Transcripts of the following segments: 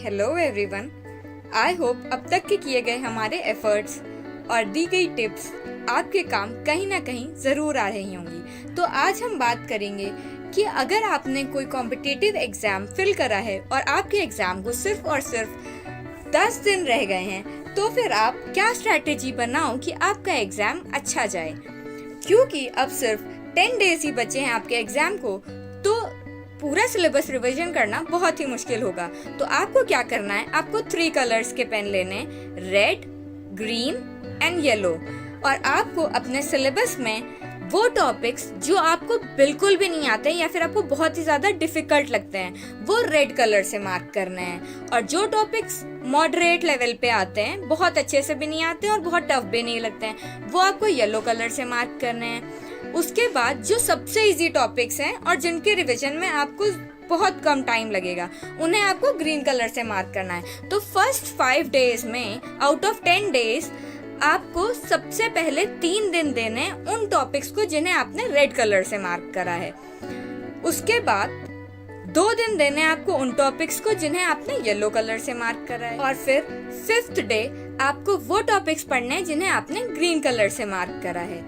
Hello everyone. I hope अब तक के किए गए हमारे एफर्ट्स और दी गई टिप्स आपके काम कहीं ना कहीं ज़रूर आ रही होंगी। तो आज हम बात करेंगे कि अगर आपने कोई कॉम्पिटिटिव एग्ज़ाम फिल करा है और आपके एग्ज़ाम को सिर्फ और सिर्फ 10 दिन रह गए हैं, तो फिर आप क्या स्ट्रैटेजी बनाओ कि आपका एग्ज़ाम अच्छा जाए। क्योंकि अब सिर्फ 10 डेज ही बचे हैं आपके एग्ज़ाम को, तो पूरा सिलेबस रिवीजन करना बहुत ही मुश्किल होगा। तो आपको क्या करना है, आपको 3 कलर्स के पेन लेने, रेड, ग्रीन एंड येलो, और आपको अपने सिलेबस में वो टॉपिक्स जो आपको बिल्कुल भी नहीं आते या फिर आपको बहुत ही ज़्यादा डिफिकल्ट लगते हैं वो रेड कलर से मार्क करने हैं, और जो टॉपिक्स मॉडरेट लेवल पे आते हैं, बहुत अच्छे से भी नहीं आते और बहुत टफ भी नहीं लगते हैं, वो आपको येलो कलर से मार्क करने हैं। उसके बाद जो सबसे इजी टॉपिक्स हैं और जिनके रिवीजन में आपको बहुत कम टाइम लगेगा, उन्हें आपको ग्रीन कलर से मार्क करना है। तो फर्स्ट 5 डेज में आउट ऑफ 10 डेज आपको सबसे पहले 3 दिन देने हैं उन टॉपिक्स को जिन्हें आपने रेड कलर से मार्क करा है। उसके बाद 2 दिन देने हैं आपको उन टॉपिक्स को जिन्हें आपने येलो कलर से मार्क करा है, और फिर 5th डे आपको वो टॉपिक्स पढ़ने हैं जिन्हें आपने ग्रीन कलर से मार्क करा है।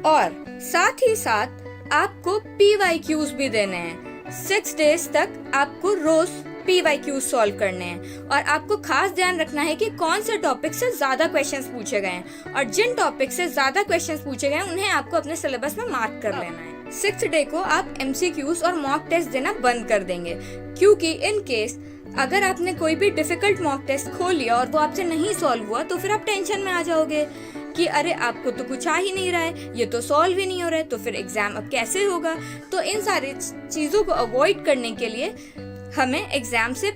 और साथ ही साथ आपको PYQs भी देने हैं। 6 डेज तक आपको रोज PYQs सॉल्व करने हैं, और आपको खास ध्यान रखना है कि कौन से टॉपिक से ज्यादा क्वेश्चंस पूछे गए हैं, और जिन टॉपिक से ज्यादा क्वेश्चंस पूछे गए हैं उन्हें आपको अपने सिलेबस में मार्क कर लेना है। 6th डे को आप MCQs और मॉक टेस्ट देना बंद कर देंगे, क्योंकि इन केस अगर आपने कोई भी डिफिकल्ट मॉक टेस्ट खोल लिया और वो आपसे नहीं सॉल्व हुआ, तो फिर आप टेंशन में आ जाओगे कि अरे आपको तो कुछ आ ही नहीं रहा है, ये तो सॉल्व ही नहीं हो रहा है, तो फिर एग्जाम अब कैसे होगा। तो इन सारी चीज़ों को अवॉइड करने के लिए हमें एग्जाम से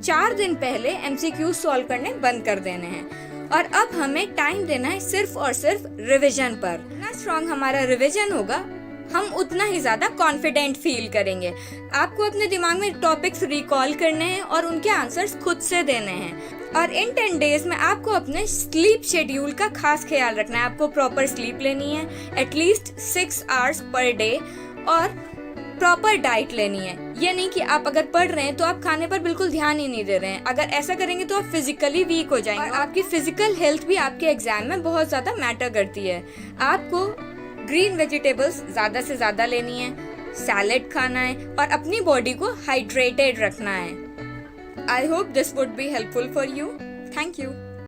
4 दिन पहले MCQ सॉल्व करने बंद कर देने हैं, और अब हमें टाइम देना है सिर्फ और सिर्फ रिविजन पर। जितना स्ट्रॉन्ग हमारा रिविजन होगा, हम उतना ही ज्यादा कॉन्फिडेंट फील करेंगे। आपको अपने दिमाग में टॉपिक्स रिकॉल करने हैं और उनके आंसर्स खुद से देने हैं। और इन 10 डेज में आपको अपने स्लीप शेड्यूल का खास ख्याल रखना है। आपको प्रॉपर स्लीप लेनी है, एटलीस्ट 6 आवर्स पर डे, और प्रॉपर डाइट लेनी है। ये नहीं कि आप अगर पढ़ रहे हैं तो आप खाने पर बिल्कुल ध्यान ही नहीं दे रहे हैं। अगर ऐसा करेंगे तो आप फिजिकली वीक हो जाएंगे, और आपकी फिजिकल हेल्थ भी आपके एग्जाम में बहुत ज्यादा मैटर करती है। आपको ग्रीन वेजिटेबल्स ज्यादा से ज्यादा लेनी है, सैलेड खाना है, और अपनी बॉडी को हाइड्रेटेड रखना है। I hope this would be helpful for you. Thank you.